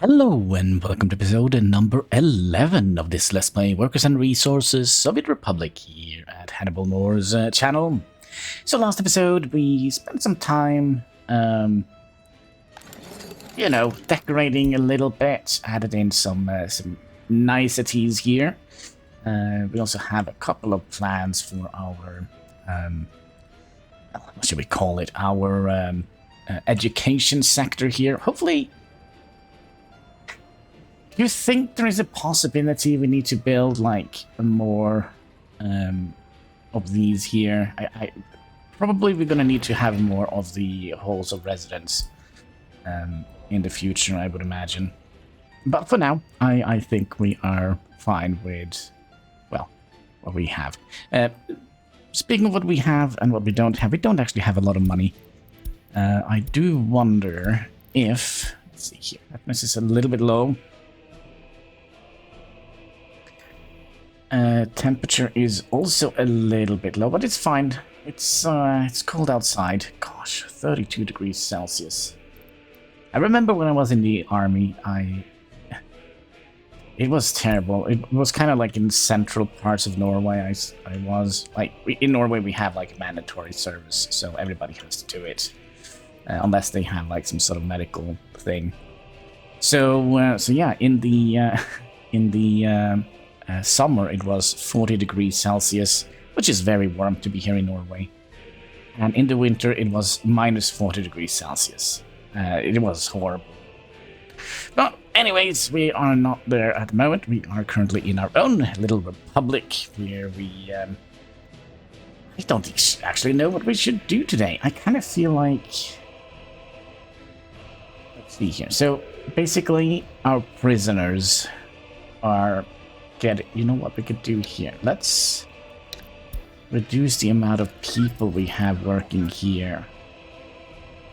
Hello and welcome to episode number 11 of this Let's Play Workers and Resources Soviet Republic here at HanniballNOR's channel. So last episode we spent some time, decorating a little bit, added in some niceties here. We also have a couple of plans for our, what should we call it, our education sector here. Hopefully. Do you think there is a possibility we need to build like more of these here? Probably we're gonna need to have more of the halls of residence in the future, I would imagine. But for now, I think we are fine with, well, what we have. Speaking of what we have and what we don't actually have a lot of money. I do wonder if, let's see here, happiness is a little bit low. Temperature is also a little bit low, but it's fine. It's cold outside. Gosh, 32 degrees Celsius. I remember when I was in the army, it was terrible. It was kind of like in central parts of Norway. I was like in Norway we have like a mandatory service, so everybody has to do it, unless they have like some sort of medical thing. So yeah, in the summer it was 40 degrees Celsius, which is very warm to be here in Norway. And in the winter it was minus 40 degrees Celsius. It was horrible. But anyways, we are not there at the moment. We are currently in our own little republic where we... I don't actually know what we should do today. I kind of feel like... Let's see here. So basically our prisoners are... You know what we could do here? Let's reduce the amount of people we have working here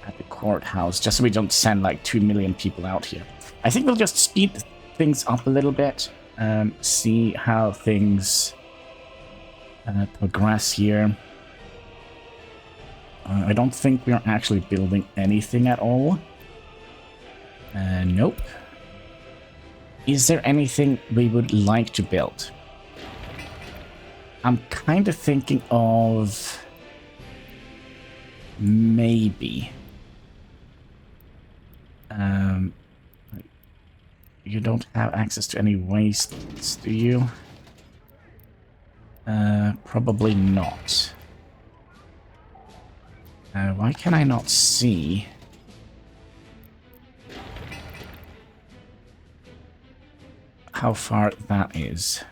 at the courthouse, just so we don't send like 2 million people out here. I think we'll just speed things up a little bit, see how things progress here. I don't think we are actually building anything at all. Nope. Is there anything we would like to build? I'm kind of thinking of... maybe. You don't have access to any wastes, do you? Probably not. Why can I not see... how far that is?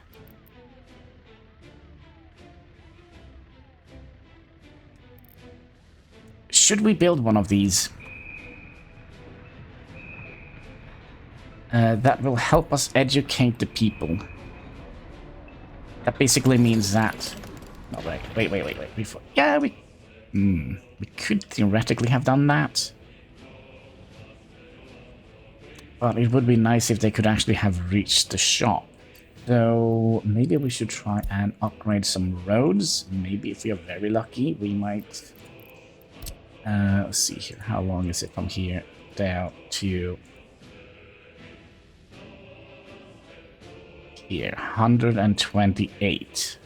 Should we build one of these? That will help us educate the people. That basically means that... No, wait. Before... Yeah, we could theoretically have done that. But it would be nice if they could actually have reached the shop. So maybe we should try and upgrade some roads. Maybe if we are very lucky, we might... let's see here. How long is it from here down to... here, 128.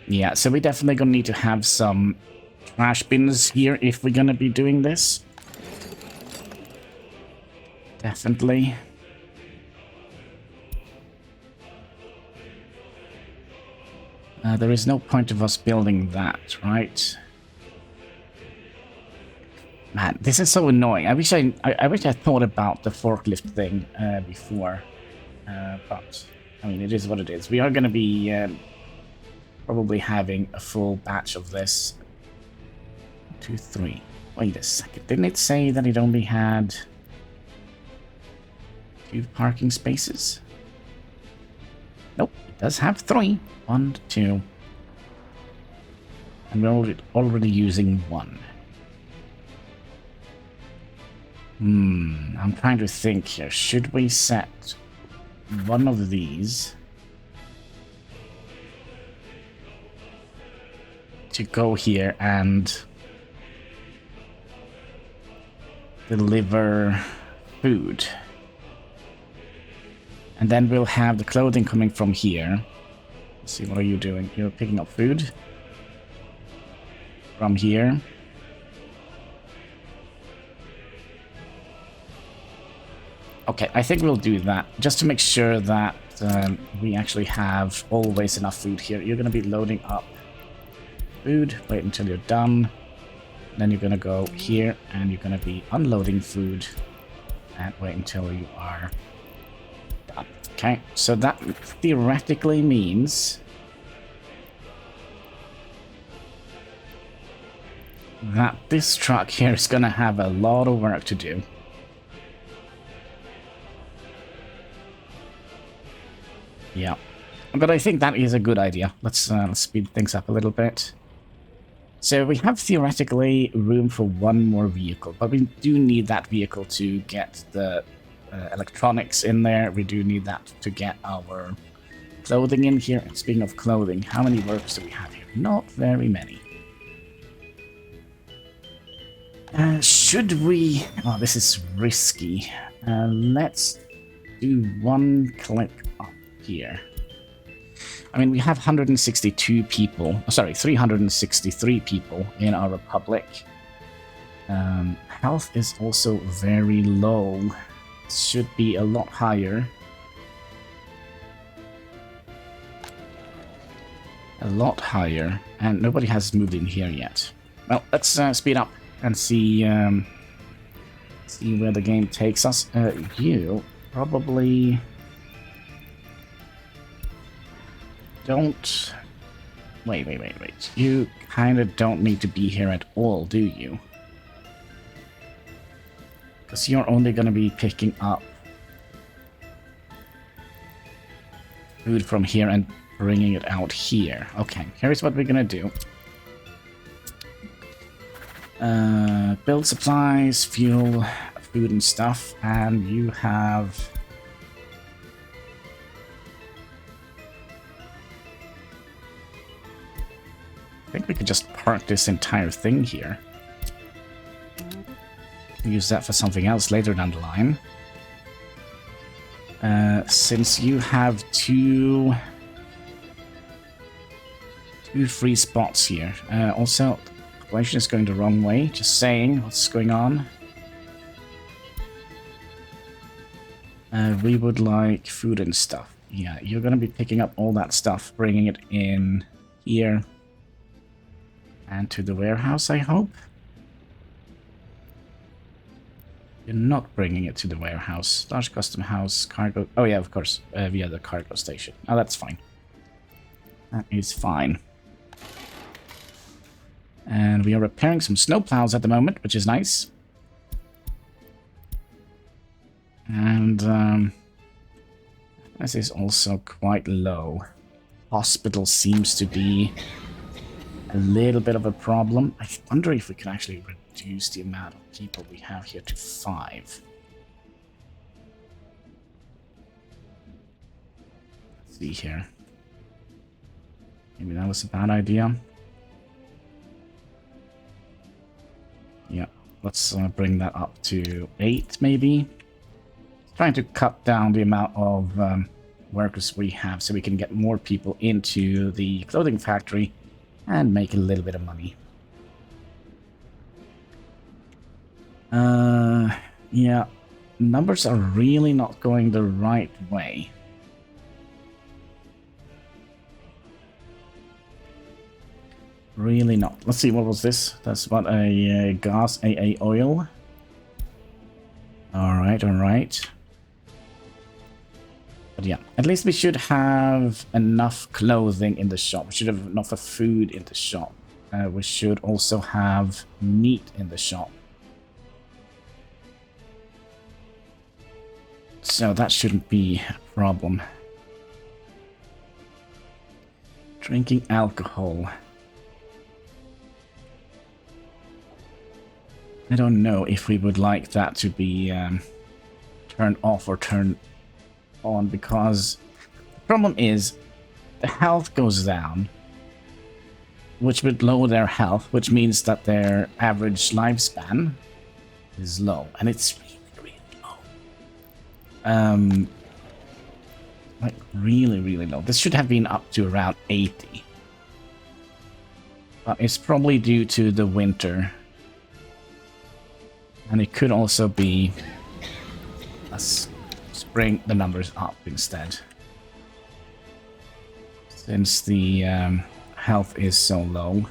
Yeah, so we're definitely gonna need to have some trash bins here if we're gonna be doing this. Definitely. There is no point of us building that, right? Man, this is so annoying. I wish I thought about the forklift thing before. But, I mean, it is what it is. We are going to be probably having a full batch of this. 2, 3. Wait a second. Didn't it say that it only had... 2 parking spaces? Nope, it does have 3. 1, 2. And we're already using 1. I'm trying to think here. Should we set one of these to go here and deliver food. And then we'll have the clothing coming from here. Let's see, what are you doing? You're picking up food from here. Okay, I think we'll do that, just to make sure that we actually have always enough food here. You're going to be loading up food. Wait until you're done. Then you're going to go here, and you're going to be unloading food. And wait until you are done. Okay, so that theoretically means that this truck here is going to have a lot of work to do. Yeah, but I think that is a good idea. Let's speed things up a little bit. So we have theoretically room for one more vehicle, but we do need that vehicle to get the electronics in there. We do need that to get our clothing in here. And speaking of clothing, how many workers do we have here? Not very many. Should we... Oh, this is risky. Let's do one click up here. I mean, we have 162 people, sorry, 363 people in our republic. Health is also very low. It should be a lot higher. A lot higher, and nobody has moved in here yet. Well, let's speed up and see where the game takes us. You probably don't... Wait. You kind of don't need to be here at all, do you? Because you're only going to be picking up food from here and bringing it out here. Okay, here's what we're going to do. Build supplies, fuel, food and stuff, and you have... I think we could just park this entire thing here. Use that for something else later down the line. Since you have two free spots here. Also, the population is going the wrong way. Just saying, what's going on? We would like food and stuff. Yeah, you're going to be picking up all that stuff, bringing it in here. And to the warehouse, I hope. You're not bringing it to the warehouse. Large custom house, cargo... Oh yeah, of course, via the cargo station. Oh, that's fine. That is fine. And we are repairing some snowplows at the moment, which is nice. And this is also quite low. Hospital seems to be a little bit of a problem. I wonder if we can actually reduce the amount of people we have here to 5. Let's see here. Maybe that was a bad idea. Yeah, let's bring that up to 8 maybe. Trying to cut down the amount of workers we have so we can get more people into the clothing factory and make a little bit of money. Yeah, numbers are really not going the right way. Really not. Let's see, what was this? That's what, a gas, AA oil. Alright. But yeah, at least we should have enough clothing in the shop. We should have enough of food in the shop. We should also have meat in the shop. So that shouldn't be a problem. Drinking alcohol. I don't know if we would like that to be turned off or turned on, because the problem is the health goes down, which would lower their health, which means that their average lifespan is low, and it's really, really low. Like really, really low. This should have been up to around 80. But it's probably due to the winter. And it could also be us bring the numbers up instead. Since the health is so low.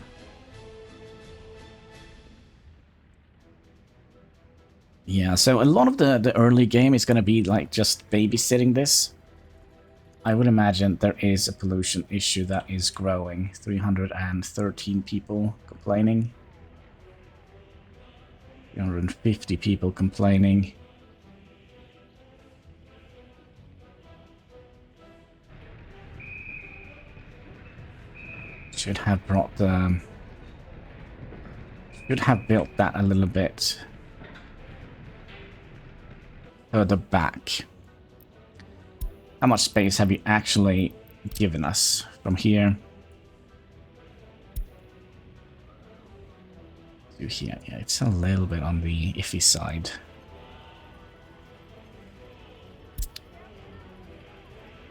Yeah, so a lot of the early game is going to be like just babysitting this. I would imagine there is a pollution issue that is growing. 313 people complaining. 350 people complaining. Should have brought the... Should have built that a little bit further back. How much space have you actually given us from here to here? Yeah, it's a little bit on the iffy side.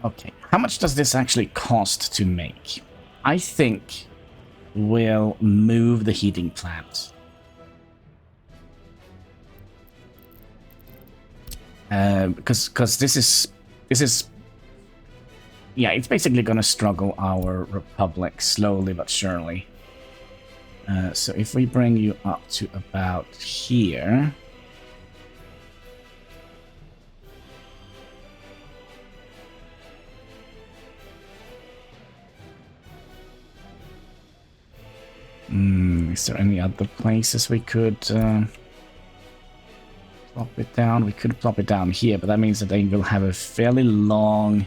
Okay, how much does this actually cost to make? I think we'll move the heating plant. Because this is yeah, it's basically gonna struggle our republic slowly but surely. So if we bring you up to about here, is there any other places we could plop it down? We could plop it down here, but that means that they will have a fairly long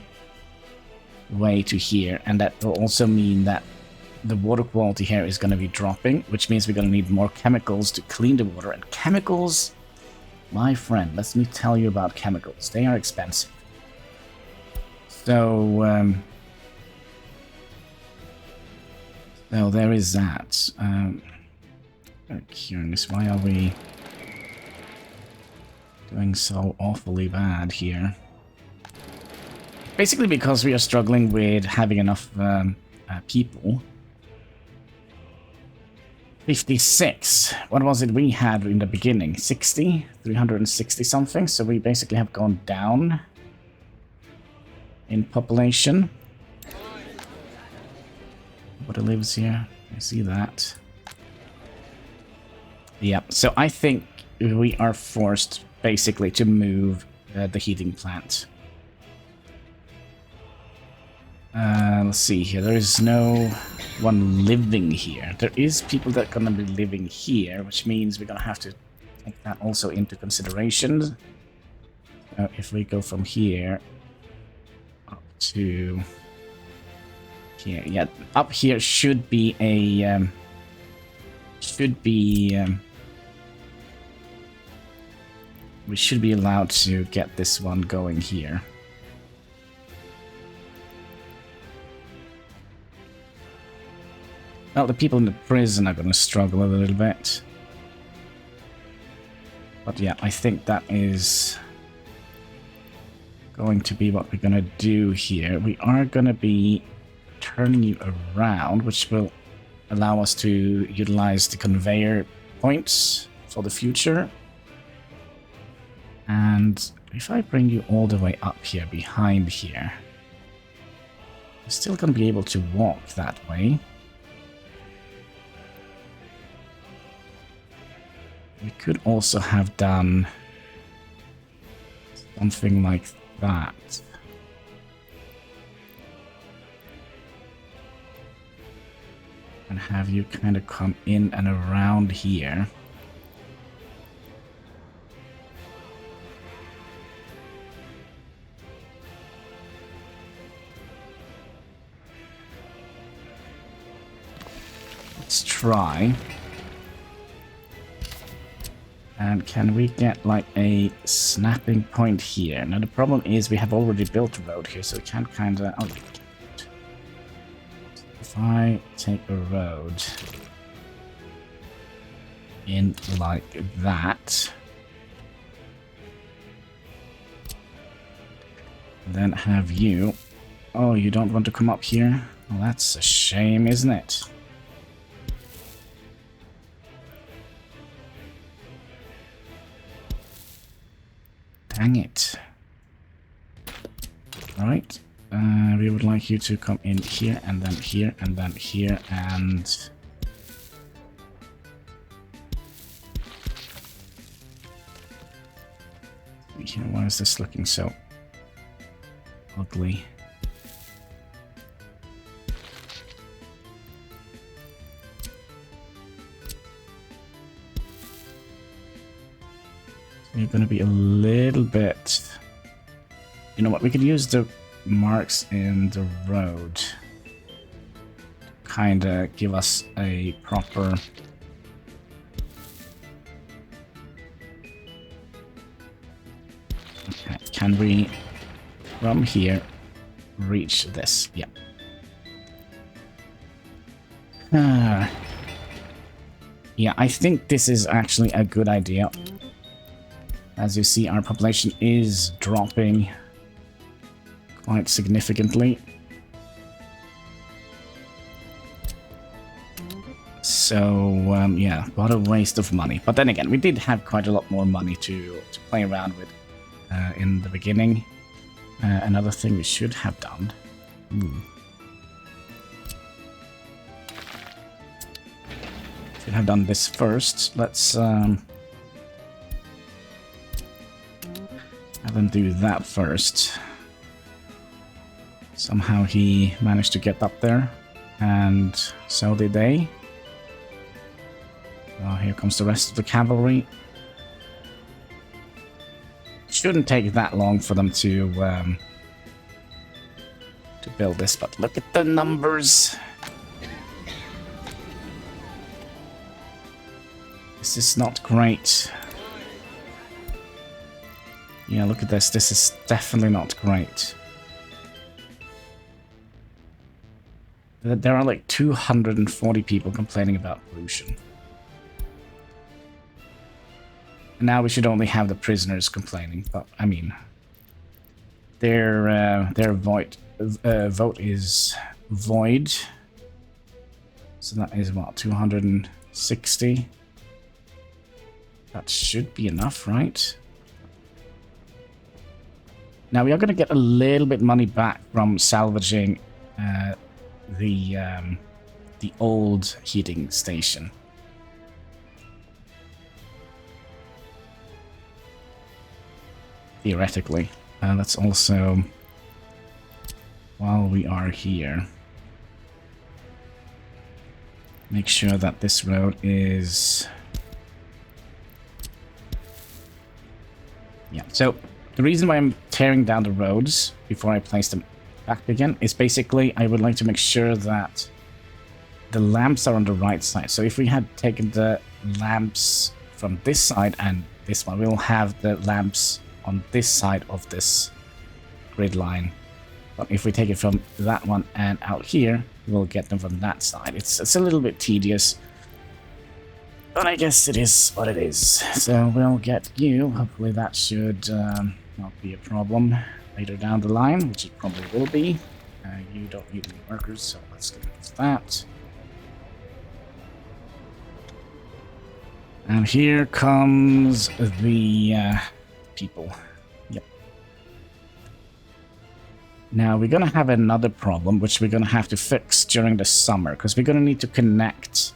way to here, and that will also mean that the water quality here is going to be dropping, which means we're going to need more chemicals to clean the water. And chemicals, my friend, let me tell you about chemicals. They are expensive. So, so there is that. I'm curious, why are we doing so awfully bad here? Basically because we are struggling with having enough people. 56. What was it we had in the beginning? 60? 360 something. So we basically have gone down in population. Nobody lives here. I see that. Yeah, so I think we are forced basically to move the heating plant. Let's see here. There is no one living here. There is people that are gonna be living here, which means we're gonna have to take that also into consideration. If we go from here up to here, yeah, up here should be a we should be allowed to get this one going here. Well, the people in the prison are going to struggle a little bit. But yeah, I think that is going to be what we're going to do here. We are going to be turning you around, which will allow us to utilize the conveyor points for the future. And if I bring you all the way up here, behind here, you're still going to be able to walk that way. We could also have done something like that. And have you kind of come in and around here. Let's try. And can we get like a snapping point here? Now the problem is we have already built a road here, so we can't kind of... Oh, if I take a road in like that, And then have you... Oh, you don't want to come up here? Well, that's a shame, isn't it? Dang it. Alright. We would like you to come in here, and then here, and then here, and... Here, why is this looking so ugly? You're going to be a little bit... You know what, we could use the marks in the road to kind of give us a proper... Okay, can we, from here, reach this? Yeah. Yeah, I think this is actually a good idea. As you see, our population is dropping quite significantly. So, yeah, what a waste of money. But then again, we did have quite a lot more money to play around with in the beginning. Another thing we should have done. Should have done this first. Let's have them do that first. Somehow he managed to get up there, and so did they. Oh, here comes the rest of the cavalry. Shouldn't take that long for them to build this, but look at the numbers. This is not great. Yeah, look at this. This is definitely not great. There are like 240 people complaining about pollution. Now we should only have the prisoners complaining, but I mean, their vote is void. So that is what, 260. That should be enough, right? Now we are going to get a little bit money back from salvaging the old heating station. Theoretically. Let's also, while we are here, make sure that this road is... Yeah, so the reason why I'm tearing down the roads before I place them back again is basically I would like to make sure that the lamps are on the right side. So if we had taken the lamps from this side and this one, we'll have the lamps on this side of this grid line. But if we take it from that one and out here, we'll get them from that side. It's a little bit tedious, but I guess it is what it is. So we'll get you. Hopefully that should not be a problem later down the line, which it probably will be. You don't need any workers, so let's get rid of that. And here comes the people. Yep. Now we're gonna have another problem, which we're gonna have to fix during the summer, because we're gonna need to connect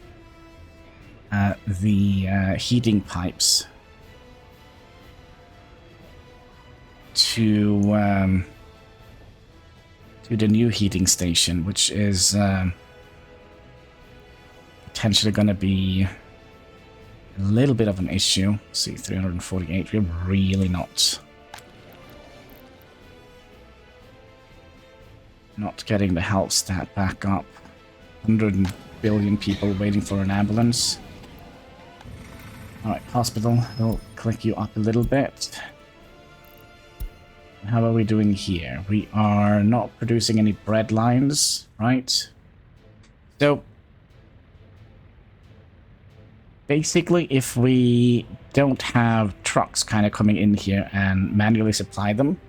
the heating pipes to the new heating station, which is potentially gonna be a little bit of an issue. Let's see, 348, we're really not getting the health stat back up. 100 billion people waiting for an ambulance. Alright, hospital, we'll click you up a little bit. How are we doing here? We are not producing any bread lines, right? So basically, if we don't have trucks kind of coming in here and manually supply them,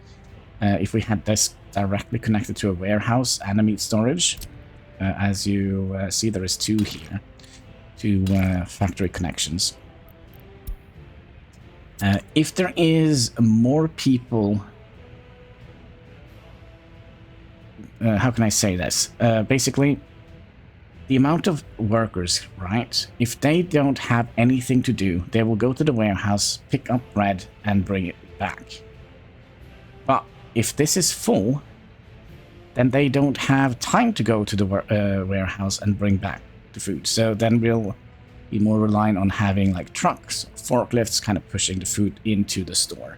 if we had this directly connected to a warehouse and a meat storage. As you see, there is two here. Two factory connections. If there is more people... how can I say this? Basically, the amount of workers, right? If they don't have anything to do, they will go to the warehouse, pick up bread, and bring it back. But if this is full, then they don't have time to go to the warehouse and bring back the food. So then we'll be more reliant on having like trucks, forklifts, kind of pushing the food into the store.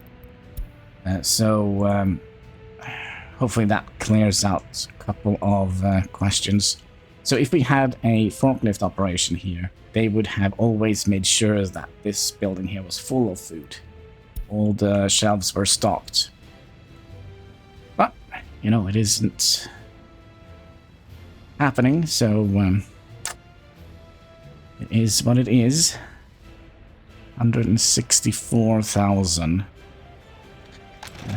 Hopefully that clears out a couple of questions. So if we had a forklift operation here, they would have always made sure that this building here was full of food. All the shelves were stocked. But, you know, it isn't happening, so it is what it is. 164,000.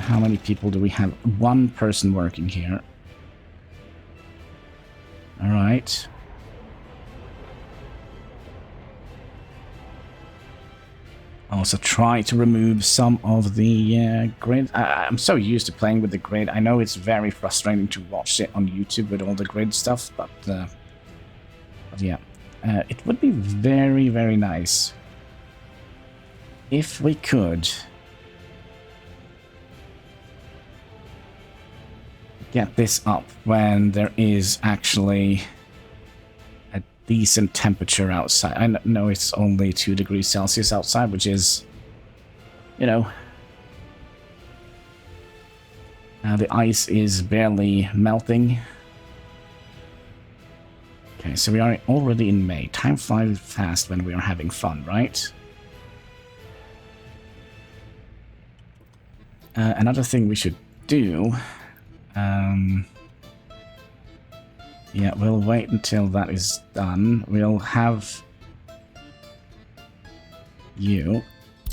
How many people do we have? One person working here. Alright. Also try to remove some of the grid. I'm so used to playing with the grid. I know it's very frustrating to watch it on YouTube with all the grid stuff, but yeah. It would be very, very nice if we could get this up when there is actually a decent temperature outside. I know it's only 2 degrees Celsius outside, which is, you know, the ice is barely melting. Okay, so we are already in May. Time flies fast when we are having fun, right? Another thing we should do... yeah, we'll wait until that is done. We'll have you.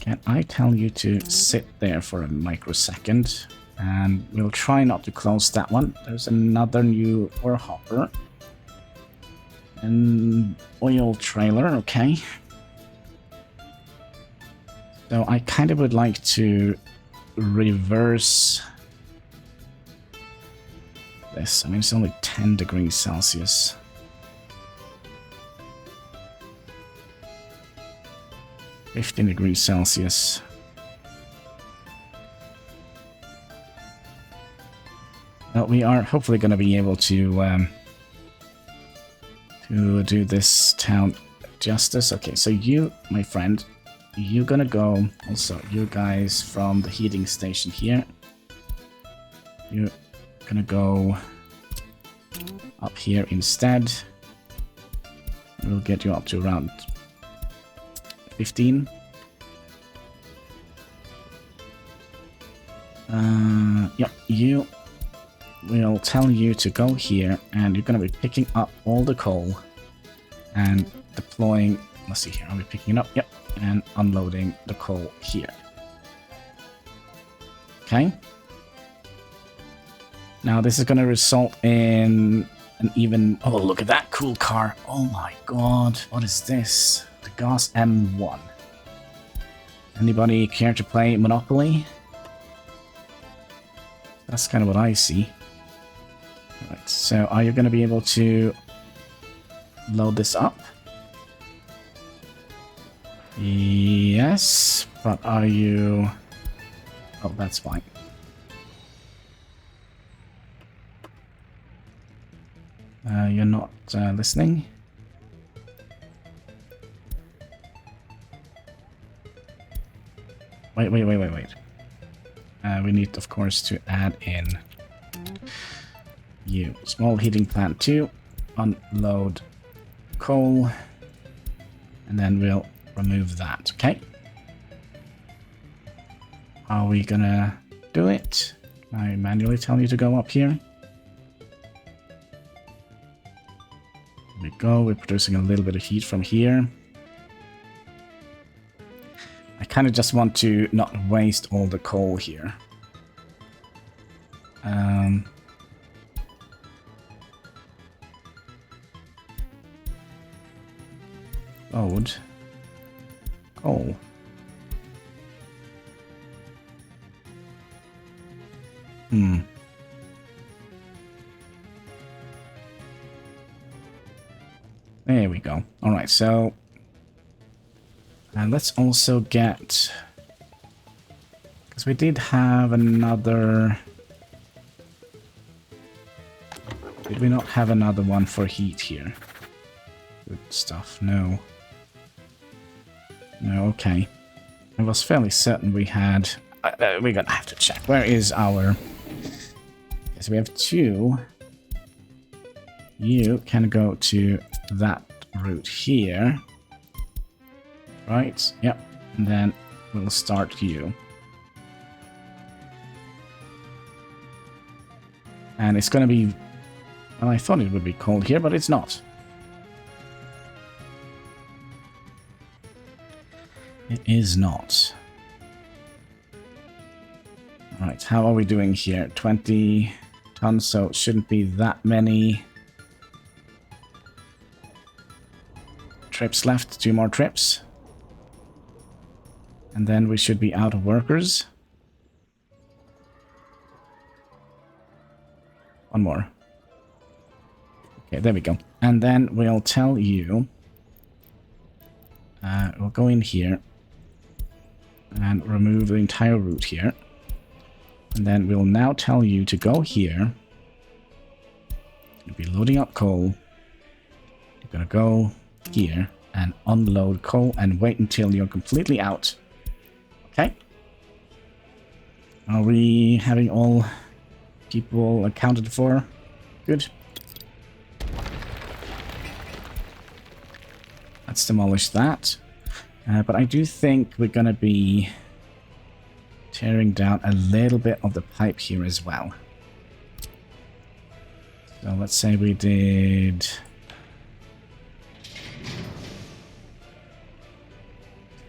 Can I tell you to sit there for a microsecond? And we'll try not to close that one. There's another new ore hopper. An oil trailer, okay. So I kind of would like to reverse this. I mean, it's only 10 degrees Celsius. (15 degrees Celsius). Well, we are hopefully going to be able to do this town justice. Okay, so you, my friend, you're gonna go. Also, you guys from the heating station here, you're gonna go up here instead. We'll get you up to around 15. Yep, you will tell you to go here, and you're gonna be picking up all the coal and deploying. Let's see here, are we picking it up? Yep, and unloading the coal here. Okay. Now this is gonna result in an even... Oh, look at that cool car. Oh my god, what is this? The Gas M1. Anybody care to play Monopoly? That's kind of what I see. Right, so are you going to be able to load this up? Yes, but are you... Oh, that's fine. You're not listening? Wait. We need, of course, to add in you. Small heating plant 2, unload coal, and then we'll remove that, okay? Are we gonna do it? I manually tell you to go up here. There we go, we're producing a little bit of heat from here. I kind of just want to not waste all the coal here. Load. Coal. There we go. Alright, so... And let's also get... Because we did have another... Did we not have another one for heat here? Good stuff. No. No, okay. I was fairly certain we had... we're gonna have to check. Where is our... So we have two. You can go to that route here. Right, yep. And then we'll start you. And it's gonna be... Well, I thought it would be cold here, but it's not. It is not. Alright, how are we doing here? 20 tons, so it shouldn't be that many trips left. 2 more trips. And then we should be out of workers. 1 more. Okay, there we go. And then we'll tell you... we'll go in here and remove the entire route here. And then we'll now tell you to go here. You'll be loading up coal. You're gonna go here and unload coal and wait until you're completely out. Okay? Are we having all people accounted for? Good. Let's demolish that. But I do think we're gonna be tearing down a little bit of the pipe here as well. So let's say we did...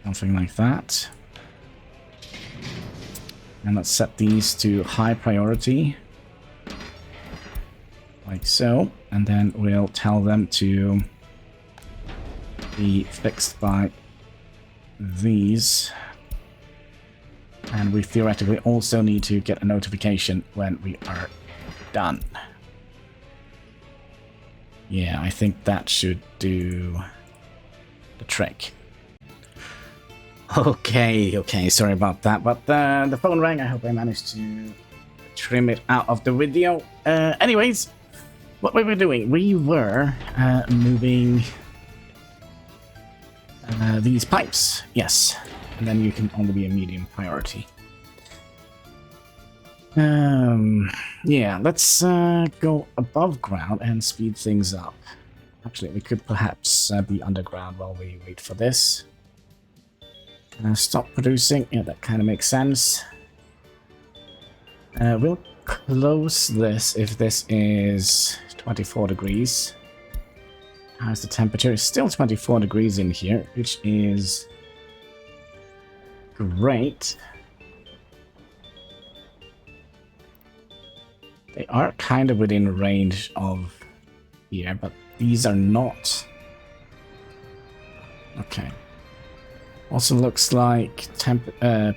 something like that. And let's set these to high priority. Like so. And then we'll tell them to be fixed by these. And we theoretically also need to get a notification when we are done. Yeah, I think that should do the trick. Okay, sorry about that, but the phone rang. I hope I managed to trim it out of the video. Anyways, what we were doing, we were moving these pipes, yes, and then you can only be a medium priority. Yeah, let's go above ground and speed things up. Actually, we could perhaps be underground while we wait for this. Stop producing. Yeah, that kind of makes sense. We'll close this if this is 24 degrees. How's the temperature? It's still 24 degrees in here, which is great. They are kind of within range of here, but these are not. Okay. Also looks like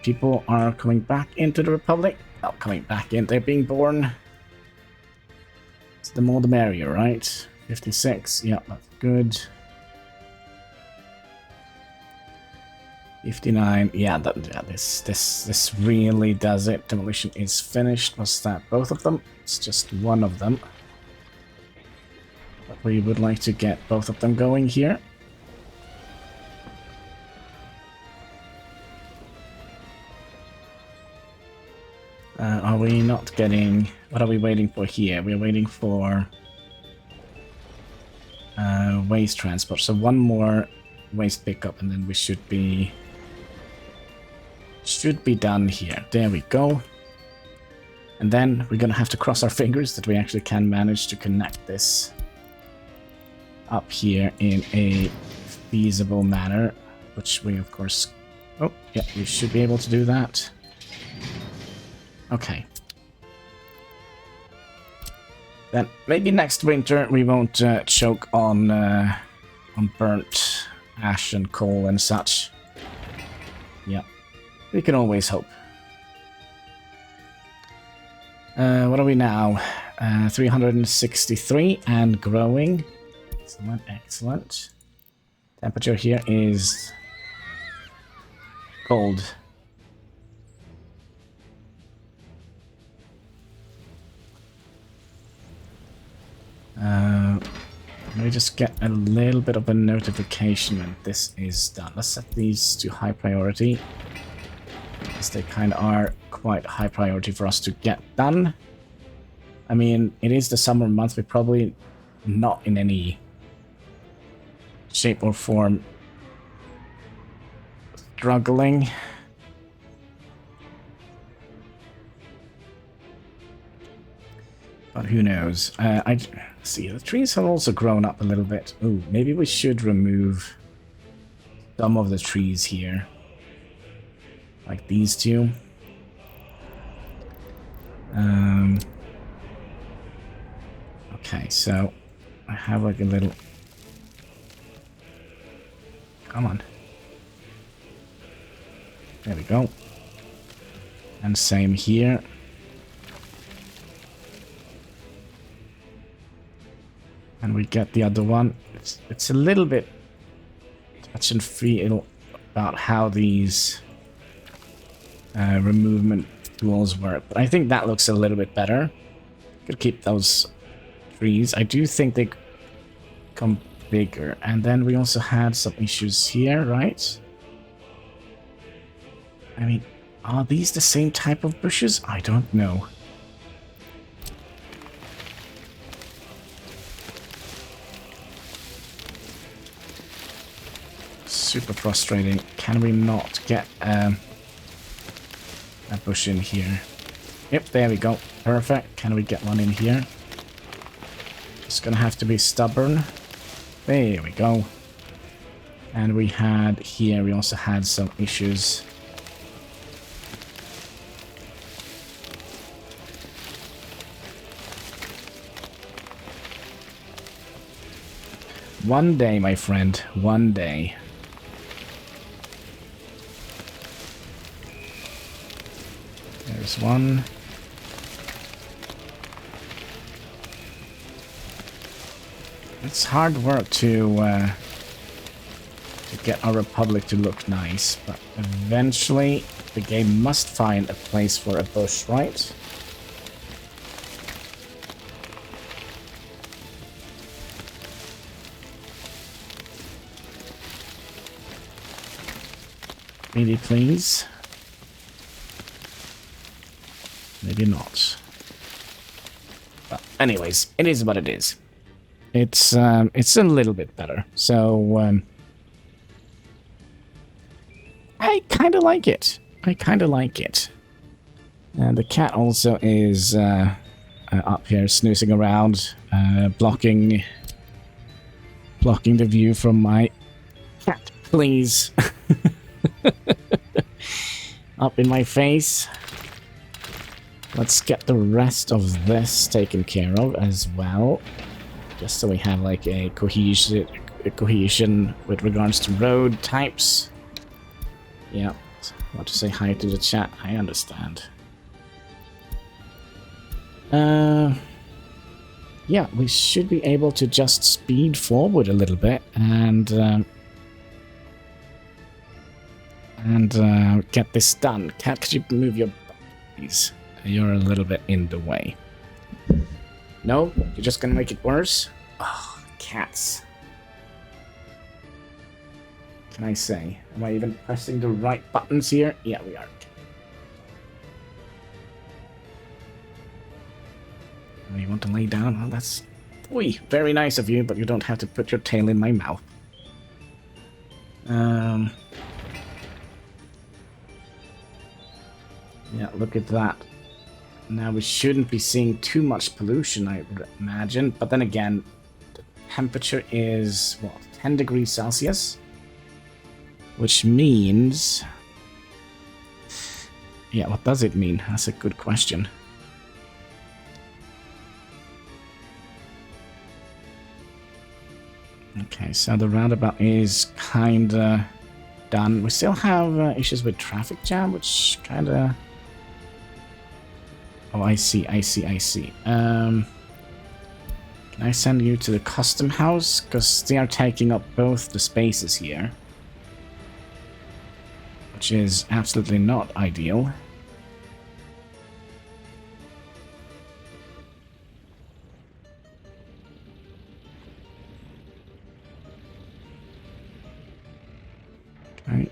people are coming back into the Republic. Well, coming back in, they're being born. It's the more the merrier, right? 56, yeah, that's good. 59, yeah, this really does it. Demolition is finished. Was that both of them? It's just one of them. But we would like to get both of them going here. Are we not getting... What are we waiting for here? We're waiting for waste transport. So one more waste pickup and then we should be done here. There we go. And then we're gonna have to cross our fingers that we actually can manage to connect this up here in a feasible manner, which we of course... Oh, yeah, we should be able to do that. Okay. Then maybe next winter we won't choke on burnt ash and coal and such. Yeah, we can always hope. What are we now? 363 and growing. Excellent, excellent. Temperature here is cold. Let me just get a little bit of a notification when this is done. Let's set these to high priority, as they kind of are quite high priority for us to get done. I mean, it is the summer month. We're probably not in any shape or form struggling. But who knows? See, the trees have also grown up a little bit. Ooh, maybe we should remove some of the trees here. Like these two. Okay, so I have like a little... Come on. There we go. And same here. And we get the other one. It's a little bit touch and feel about how these removement tools work. But I think that looks a little bit better. Could keep those trees. I do think they become bigger. And then we also had some issues here, right? I mean, are these the same type of bushes? I don't know. Super frustrating. Can we not get a bush in here? Yep, there we go. Perfect. Can we get one in here? Just gonna have to be stubborn. There we go. And we had here, we also had some issues. One day, my friend, one day. There's one. It's hard work to get our republic to look nice, but eventually the game must find a place for a bush, right? Maybe, please. Maybe not. But anyways, it is what it is. It's a little bit better. So I kind of like it. I kind of like it. And the cat also is up here snoozing around, blocking the view from my cat. Please. Up in my face. Let's get the rest of this taken care of as well. Just so we have like a cohesion with regards to road types. Yeah, want to say hi to the chat. I understand. Yeah, we should be able to just speed forward a little bit and get this done. Cat, could you move your butt, please? You're a little bit in the way. No? You're just gonna make it worse? Oh, cats. Can I say? Am I even pressing the right buttons here? Yeah, we are. Oh, you want to lay down? Well, that's... Oi, very nice of you, but you don't have to put your tail in my mouth. Yeah, look at that. Now we shouldn't be seeing too much pollution, I would imagine. But then again, the temperature is, what, 10 degrees Celsius? Which means... Yeah, what does it mean? That's a good question. Okay, so the roundabout is kinda done. We still have issues with traffic jam, which kinda... Oh, I see. Can I send you to the custom house? Because they are taking up both the spaces here. Which is absolutely not ideal. Okay,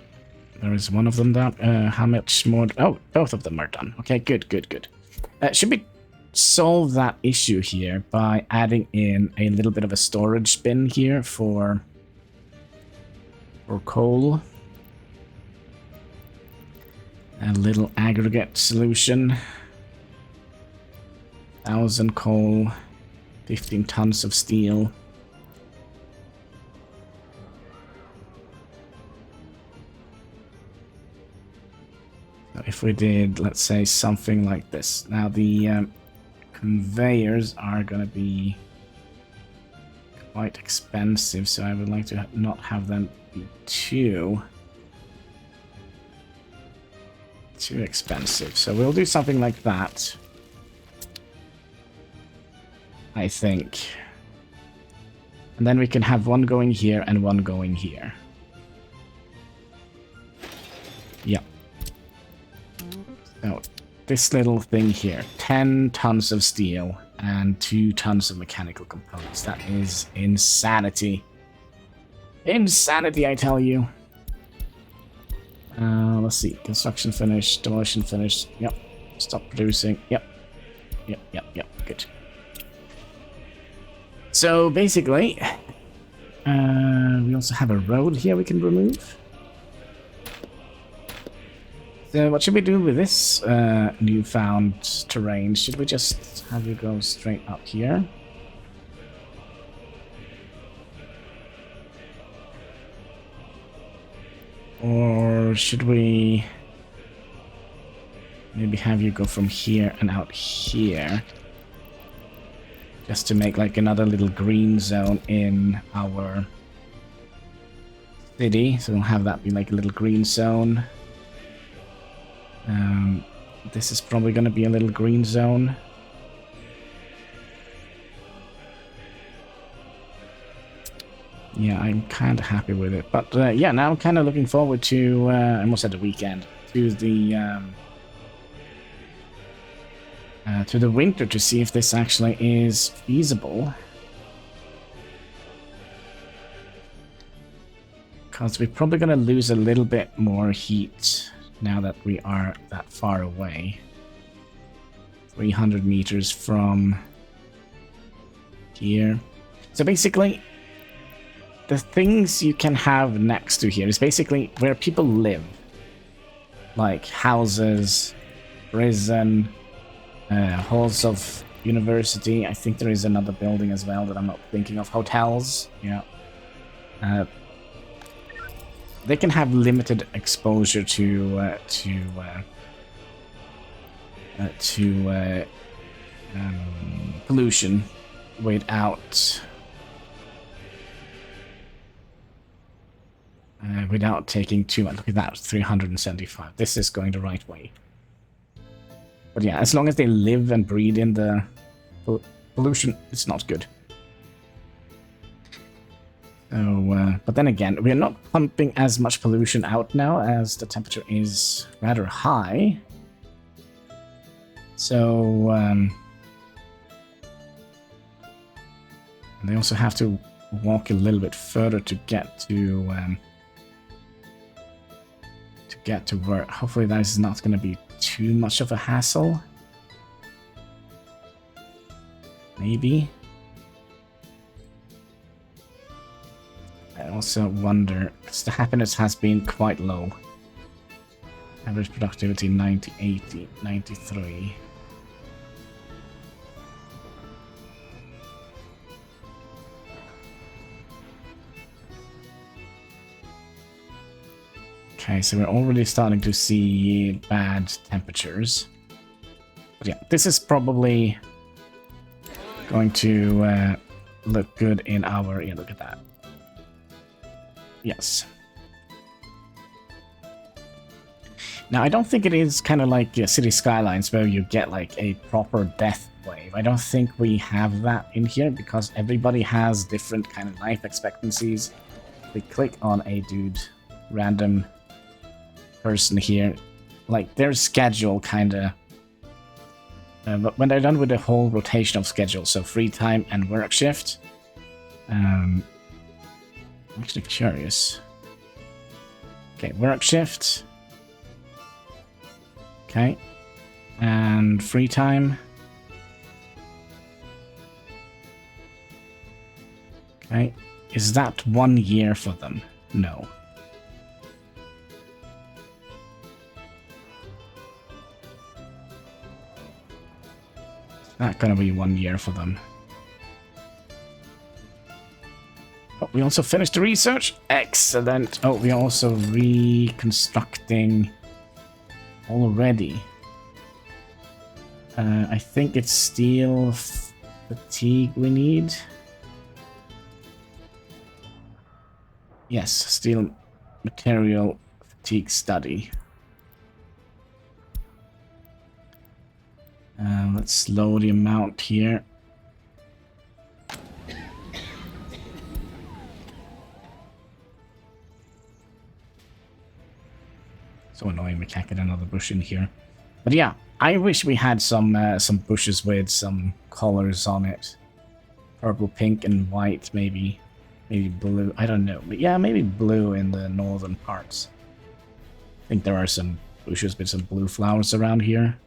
there is one of them done. How much more? Oh, both of them are done. Okay, good. Should we solve that issue here by adding in a little bit of a storage bin here for coal? A little aggregate solution. 1,000 coal, 15 tons of steel. If we did, let's say, something like this. Now, the conveyors are going to be quite expensive, so I would like to not have them be too expensive. So we'll do something like that, I think. And then we can have one going here and one going here. Yep. So this little thing here, 10 tons of steel and 2 tons of mechanical components. That is insanity. Insanity, I tell you. Let's see. Construction finished. Demolition finished. Yep. Stop producing. Yep. Good. So basically, we also have a road here we can remove. So what should we do with this newfound terrain? Should we just have you go straight up here? Or should we maybe have you go from here and out here? Just to make like another little green zone in our city. So we'll have that be like a little green zone. This is probably going to be a little green zone. Yeah, I'm kind of happy with it. But yeah, now I'm kind of looking forward to, I almost said the weekend, to the winter to see if this actually is feasible. Because we're probably going to lose a little bit more heat now that we are that far away. 300 meters from here. So basically, the things you can have next to here is basically where people live. Like houses, prison, halls of university. I think there is another building as well that I'm not thinking of. Hotels, yeah. They can have limited exposure to pollution without taking too much. Look at that, 375. This is going the right way. But yeah, as long as they live and breathe in the pollution, it's not good. So, but then again, we're not pumping as much pollution out now as the temperature is rather high. So, they also have to walk a little bit further to get to work. Hopefully that is not going to be too much of a hassle. Maybe. I also wonder, because the happiness has been quite low. Average productivity 90, 80, 93. Okay, so we're already starting to see bad temperatures. But yeah, this is probably going to look good in our... Yeah, look at that. Yes. Now, I don't think it is kind of like City Skylines where you get like a proper death wave. I don't think we have that in here because everybody has different kind of life expectancies. We click on a dude, random person here, like their schedule kind of... but when they're done with the whole rotation of schedule, so free time and work shift, I'm actually curious. Okay, work shift. Okay, and free time. Okay, is that 1 year for them? No. It's not gonna be 1 year for them. Oh, we also finished the research. Excellent. Oh, we're also reconstructing already. I think it's steel fatigue we need. Yes, steel material fatigue study. Let's slow the amount here. So annoying we can't get another bush in here. But yeah, I wish we had some bushes with some colors on it. Purple, pink, and white, maybe. Maybe blue, I don't know. But yeah, maybe blue in the northern parts. I think there are some bushes with some blue flowers around here.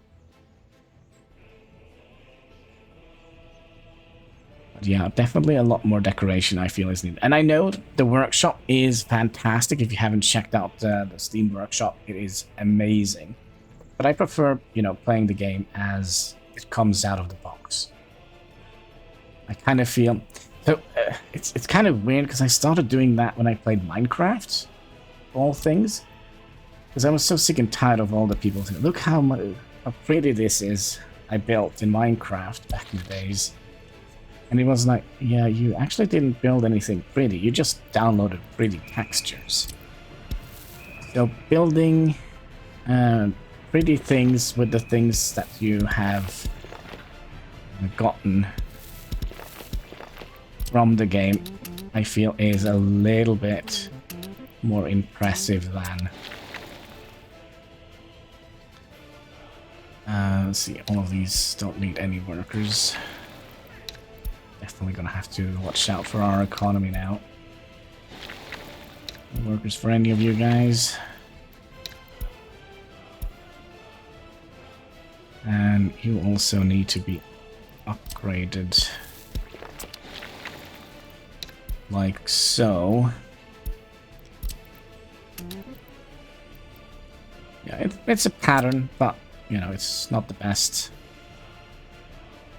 But yeah, definitely a lot more decoration I feel is needed. And I know the workshop is fantastic. If you haven't checked out the Steam workshop, it is amazing. But I prefer, you know, playing the game as it comes out of the box. I kind of feel... So, it's kind of weird because I started doing that when I played Minecraft, all things. Because I was so sick and tired of all the people saying, look how pretty this is I built in Minecraft back in the days. And it was like, yeah, you actually didn't build anything pretty, you just downloaded pretty textures. So building pretty things with the things that you have gotten from the game, I feel is a little bit more impressive than... let's see, all of these don't need any workers. Definitely gonna have to watch out for our economy now. No workers for any of you guys. And you also need to be upgraded. Like so. Yeah, it's a pattern, but, you know, it's not the best.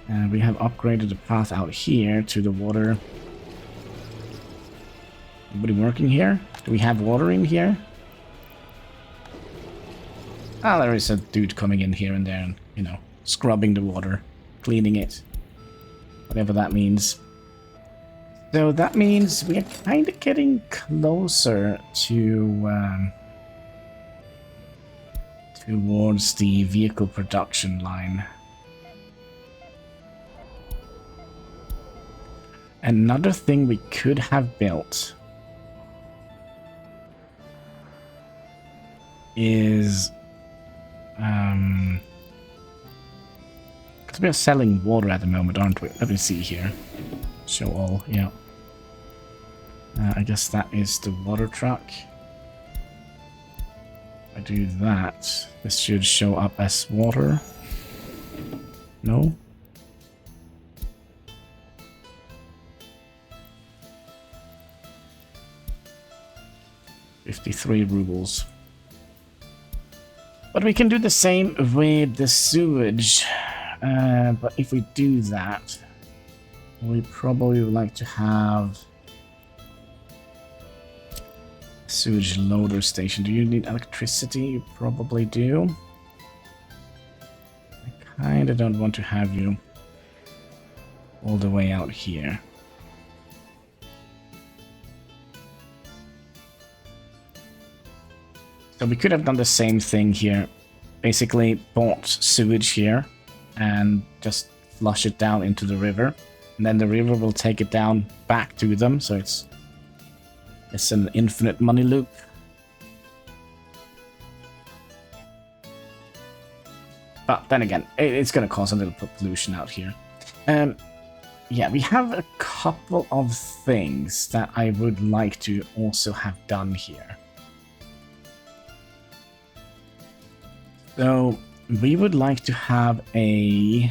And we have upgraded the path out here to the water. Anybody working here? Do we have water in here? Ah, there is a dude coming in here and there and, you know, scrubbing the water, cleaning it. Whatever that means. So that means we are kind of getting closer to towards the vehicle production line. Another thing we could have built is because we are selling water at the moment, aren't we? Let me see here. Show all, yeah. I guess that is the water truck. If I do that, this should show up as water. No? $53 rubles. But we can do the same with the sewage. But if we do that, we probably would like to have a sewage loader station. Do you need electricity? You probably do. I kinda don't want to have you all the way out here. So we could have done the same thing here. Basically bought sewage here and just flush it down into the river. And then the river will take it down back to them. So it's an infinite money loop. But then again, it's going to cause a little pollution out here. Yeah, we have a couple of things that I would like to also have done here. So we would like to have a...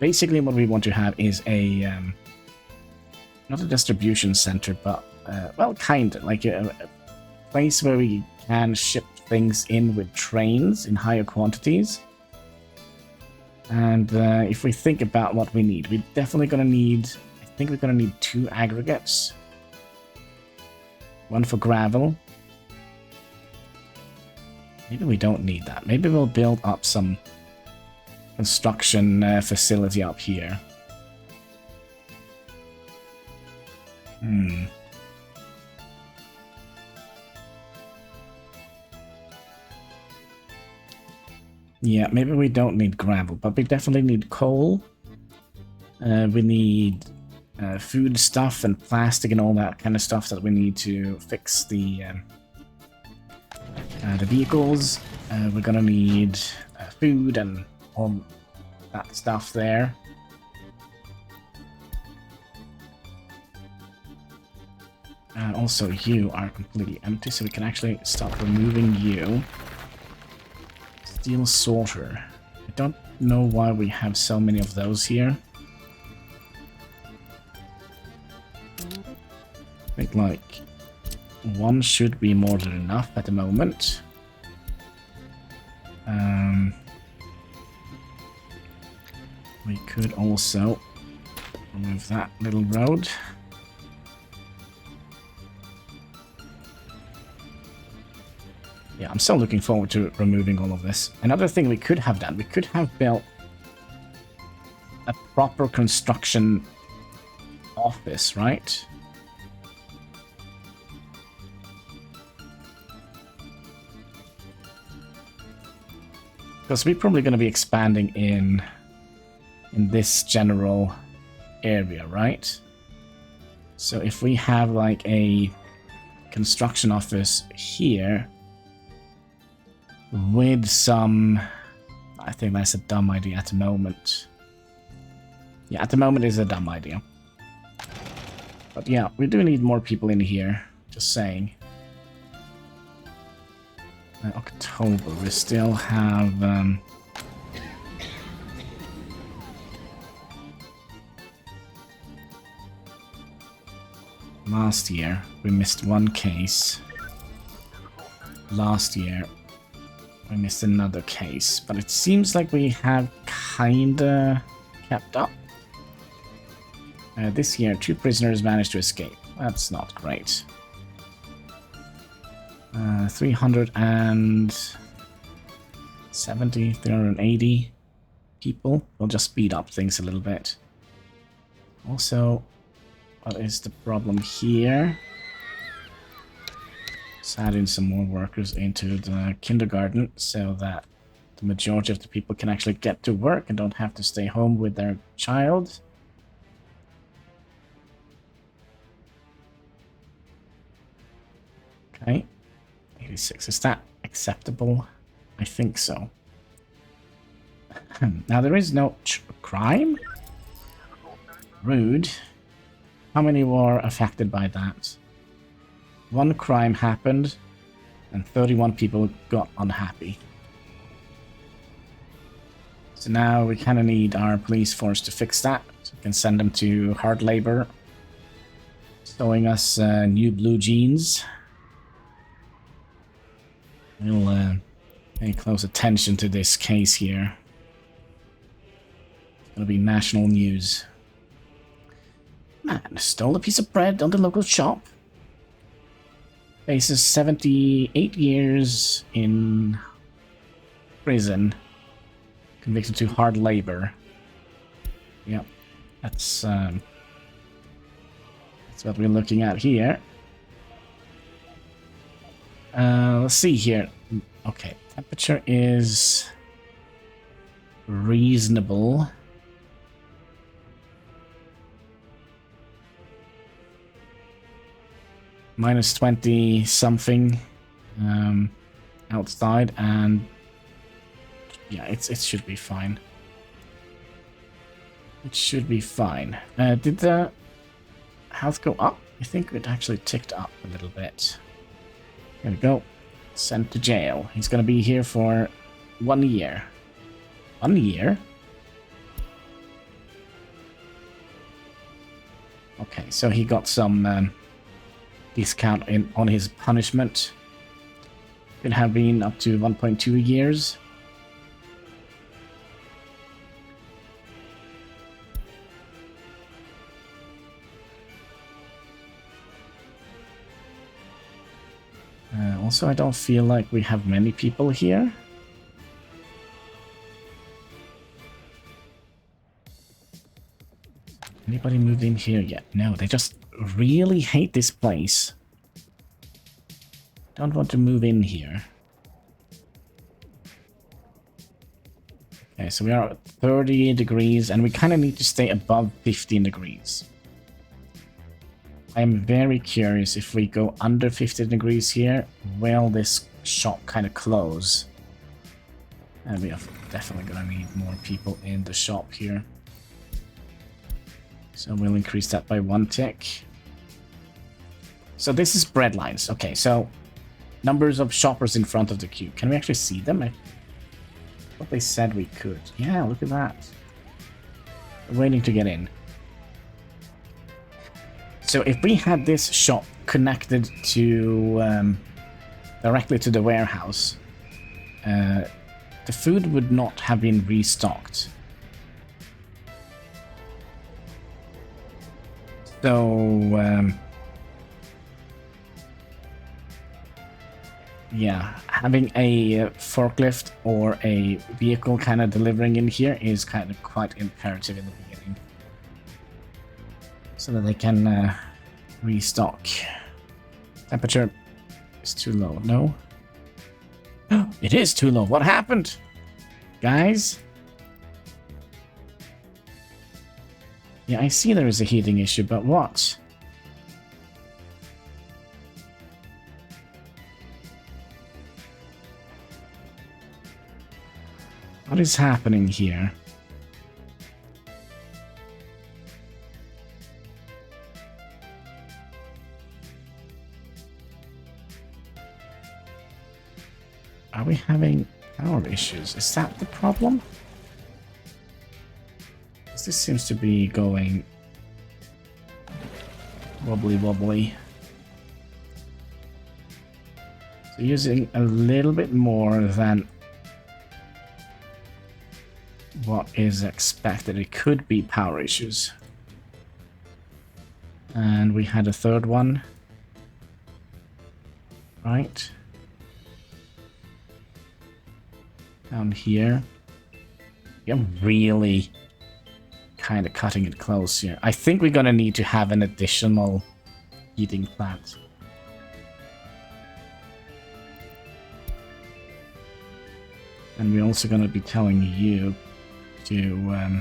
Basically what we want to have is a... not a distribution center, but... well, kind of. Like a place where we can ship things in with trains in higher quantities. And if we think about what we need, we're definitely going to need... I think we're going to need 2 aggregates. 1 for gravel. Maybe we don't need that. Maybe we'll build up some construction facility up here. Yeah, maybe we don't need gravel, but we definitely need coal. We need food stuff and plastic and all that kind of stuff that we need to fix the vehicles. We're gonna need food and all that stuff there. And also you are completely empty, so we can actually start removing you. Steel sorter. I don't know why we have so many of those here. I think like 1 should be more than enough at the moment. We could also remove that little road. Yeah, I'm still looking forward to removing all of this. Another thing we could have done, we could have built a proper construction office, right? Because we're probably going to be expanding in this general area, right? So if we have like a construction office here with some... I think that's a dumb idea at the moment. Yeah, at the moment it's a dumb idea. But yeah, we do need more people in here, just saying. October, we still have... last year, we missed 1 case. Last year, we missed another case. But it seems like we have kinda kept up. This year, 2 prisoners managed to escape. That's not great. 370, 380 people. We'll just speed up things a little bit. Also, what is the problem here? Let's add in some more workers into the kindergarten so that the majority of the people can actually get to work and don't have to stay home with their child. Okay. 86. Is that acceptable? I think so. Now, there is no crime? Rude. How many were affected by that? 1 crime happened, and 31 people got unhappy. So now we kind of need our police force to fix that. So we can send them to hard labor, sewing us new blue jeans. We'll pay close attention to this case here. It's gonna be national news. Man stole a piece of bread on the local shop. Faces 78 years in prison. Convicted to hard labor. Yep, that's what we're looking at here. Let's see here. Okay, temperature is reasonable. Minus 20 something outside, and yeah, it should be fine. It should be fine. Did the health go up? I think it actually ticked up a little bit. There we go. Sent to jail. He's gonna be here for 1 year. 1 year? Okay, so he got some discount on his punishment. Could have been up to 1.2 years. Also, I don't feel like we have many people here. Anybody moved in here yet? No, they just really hate this place. Don't want to move in here. Okay, so we are at 30 degrees, and we kind of need to stay above 15 degrees. I'm very curious if we go under 50 degrees here, will this shop kind of close? And we are definitely going to need more people in the shop here. So we'll increase that by 1 tick. So this is bread lines. Okay, so numbers of shoppers in front of the queue. Can we actually see them? I thought they said we could. Yeah, look at that. We're waiting to get in. So if we had this shop connected to directly to the warehouse, the food would not have been restocked. So yeah, having a forklift or a vehicle kind of delivering in here is kind of quite imperative in the beginning, so that they can restock. Temperature is too low. No? It is too low. What happened? Guys? Yeah, I see there is a heating issue, but what? What is happening here? Are we having power issues? Is that the problem? This seems to be going wobbly. So using a little bit more than what is expected. It could be power issues. And we had a third one. Right. Down here. I'm really kind of cutting it close here. I think we're gonna need to have an additional heating plant. And we're also gonna be telling you to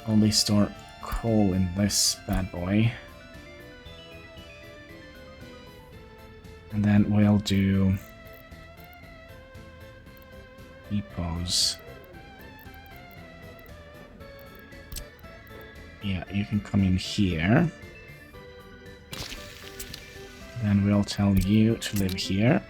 only store coal in this bad boy. And then we'll do depots. Yeah, you can come in here. Then we'll tell you to live here.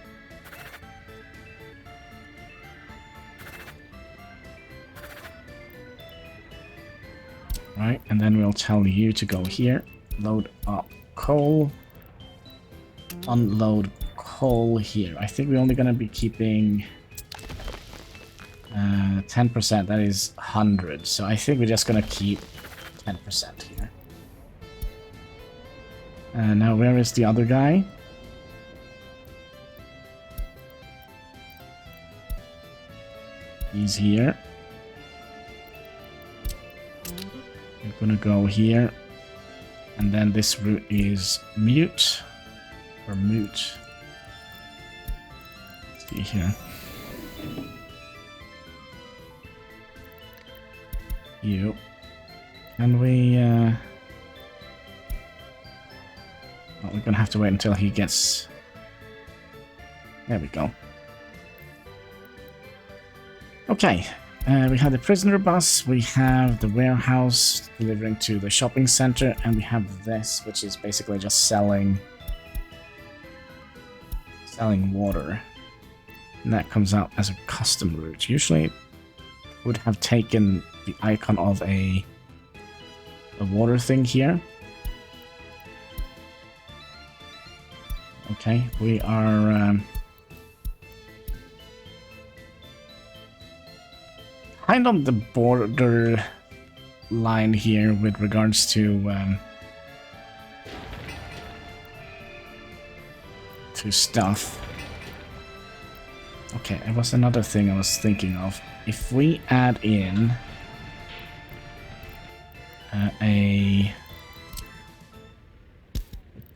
Right, and then we'll tell you to go here, load up coal, unload coal here. I think we're only going to be keeping 10%, that is 100. So I think we're just going to keep 10% here. Now where is the other guy? He's here. We're gonna go here, and then this route is mute or moot. here. You. And we, well, we're gonna have to wait until he gets... There we go. Okay, we have the prisoner bus, we have the warehouse delivering to the shopping center, and we have this, which is basically just selling water. And that comes out as a custom route. Usually it would have taken the icon of a water thing here. Okay, we are kind of on the border line here with regards to stuff. Okay, there was another thing I was thinking of. If we add in a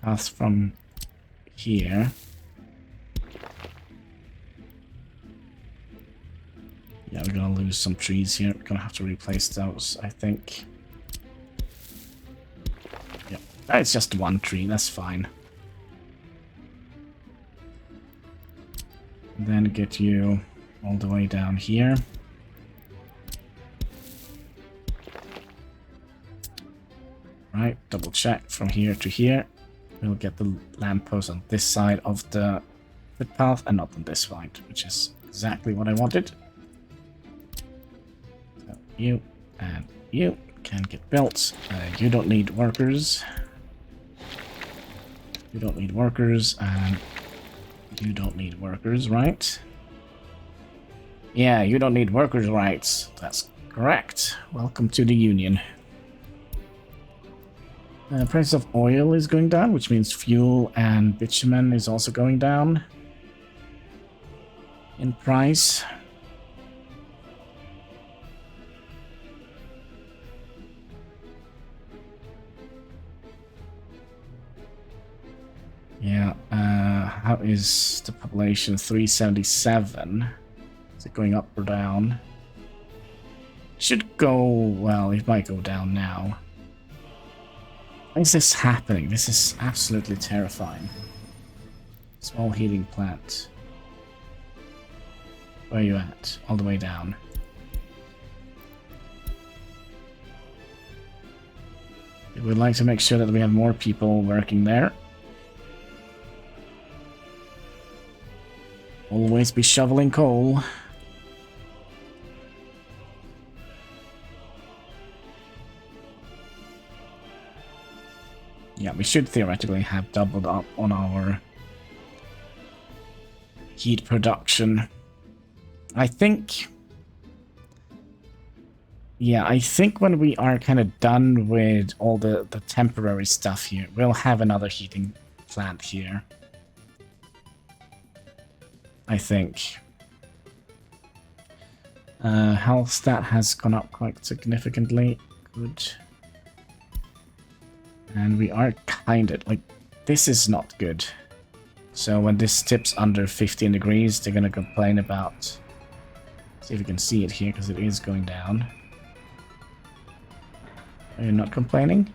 path from here. Yeah, we're gonna lose some trees here. We're gonna have to replace those, I think. Yeah, it's just one tree, that's fine. And then get you all the way down here. Right, double check from here to here. We'll get the lamppost on this side of the footpath and not on this side, which is exactly what I wanted. So you and you can get built. You don't need workers. You don't need workers, and you don't need workers, right? Yeah, you don't need workers' rights. That's correct. Welcome to the union. Price of oil is going down, which means fuel and bitumen is also going down in price. Yeah, how is the population? 377. Is it going up or down? Should go, well, it might go down now. Why is this happening? This is absolutely terrifying. Small heating plant. Where are you at? All the way down. We would like to make sure that we have more people working there. Always be shoveling coal. Yeah, we should theoretically have doubled up on our heat production. I think... Yeah, I think when we are kind of done with all the temporary stuff here, we'll have another heating plant here. I think. Health stat has gone up quite significantly. Good. And we are kind of, like, this is not good. So when this tips under 15 degrees, they're going to complain about... See if we can see it here, because it is going down. Are you not complaining?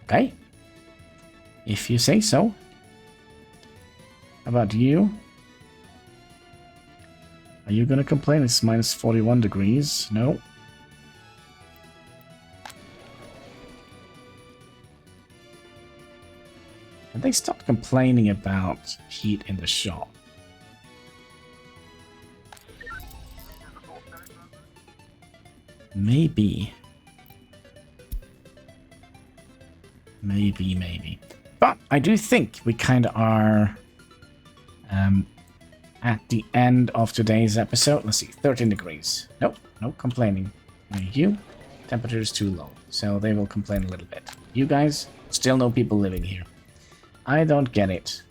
Okay. If you say so. How about you? Are you gonna complain? It's minus 41 degrees. No. And they stopped complaining about heat in the shop. Maybe. Maybe. But I do think we kind of are at the end of today's episode. Let's see, 13 degrees. Nope, no complaining. You, temperature is too low, so they will complain a little bit. You guys, still no people living here. I don't get it.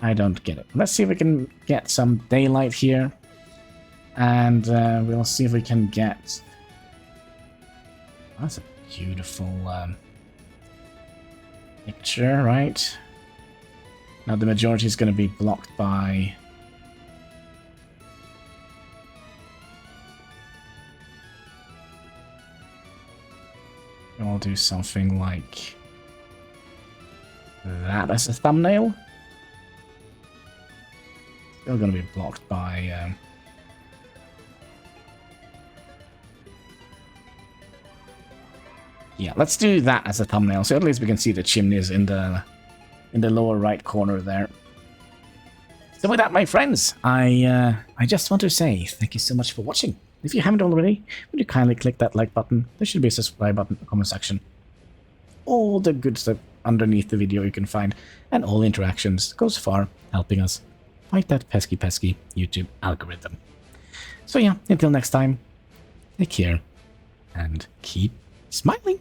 I don't get it. Let's see if we can get some daylight here. And we'll see if we can get... That's a beautiful picture, right? Now the majority is going to be blocked by... I'll do something like that as a thumbnail. Still going to be blocked by... Yeah, let's do that as a thumbnail, so at least we can see the chimneys in the lower right corner there. So with that, my friends, I just want to say thank you so much for watching. If you haven't already, would you kindly click that like button? There should be a subscribe button in the comment section. All the good stuff underneath the video you can find, and all interactions goes far helping us fight that pesky YouTube algorithm. So yeah, until next time, take care and keep smiling.